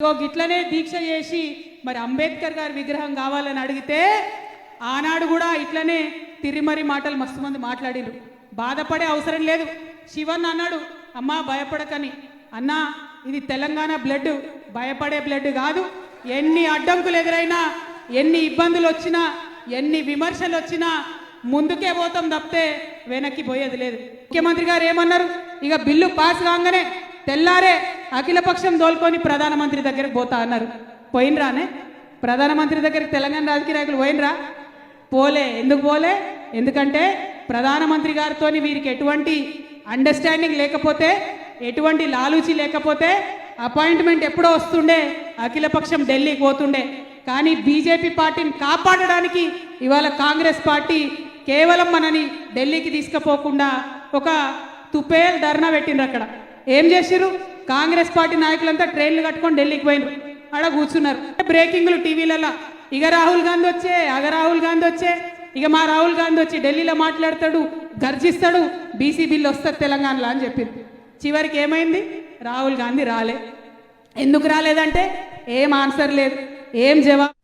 గిట్లనే దీక్ష చేసి మరి అంబేద్కర్ గారి విగ్రహం కావాలని అడిగితే ఆనాడు కూడా ఇట్లనే తిరిమరి మాటలు మస్తు మంది మాట్లాడిరు. బాధపడే అవసరం లేదు. శివన్ అన్నాడు, అమ్మా భయపడకని. అన్నా ఇది తెలంగాణ బ్లడ్, భయపడే బ్లడ్ కాదు. ఎన్ని అడ్డంకులు ఎదురైనా, ఎన్ని ఇబ్బందులు వచ్చినా, ఎన్ని విమర్శలు వచ్చినా ముందుకే పోతాం తప్పితే వెనక్కి పోయేది లేదు. ముఖ్యమంత్రి గారు ఏమన్నారు, ఇక బిల్లు పాస్ కాగానే తెల్లారే అఖిలపక్షం దోల్కొని ప్రధానమంత్రి దగ్గరికి పోతా అన్నారు. పోయినరానే ప్రధానమంత్రి దగ్గరికి తెలంగాణ రాజకీయ నాయకులు పోయినరా? పోలే. ఎందుకు పోలే? ఎందుకంటే ప్రధానమంత్రి గారితో వీరికి ఎటువంటి అండర్స్టాండింగ్ లేకపోతే, ఎటువంటి లాలూచి లేకపోతే అపాయింట్మెంట్ ఎప్పుడో వస్తుండే, అఖిలపక్షం ఢిల్లీకి పోతుండే. కానీ బీజేపీ పార్టీని కాపాడడానికి ఇవాళ కాంగ్రెస్ పార్టీ కేవలం మనని ఢిల్లీకి తీసుకుపోకుండా ఒక తుపేల్ ధర్నా పెట్టిండ్రు. అక్కడ ఏం చేసిర్రు? కాంగ్రెస్ పార్టీ నాయకులంతా ట్రైన్లు కట్టుకొని ఢిల్లీకి పోయినరు. ఆడ కూర్చున్నారు. బ్రేకింగ్లు టీవీలలో, ఇక రాహుల్ గాంధీ వచ్చే, రాహుల్ గాంధీ వచ్చే, ఇక మా రాహుల్ గాంధీ వచ్చి ఢిల్లీలో మాట్లాడతాడు, గర్జిస్తాడు, బీసీ బిల్లు వస్తుంది తెలంగాణలో అని చెప్పింది. చివరికి ఏమైంది? రాహుల్ గాంధీ రాలే. ఎందుకు రాలేదంటే ఏం ఆన్సర్ లేదు, ఏం జవాబు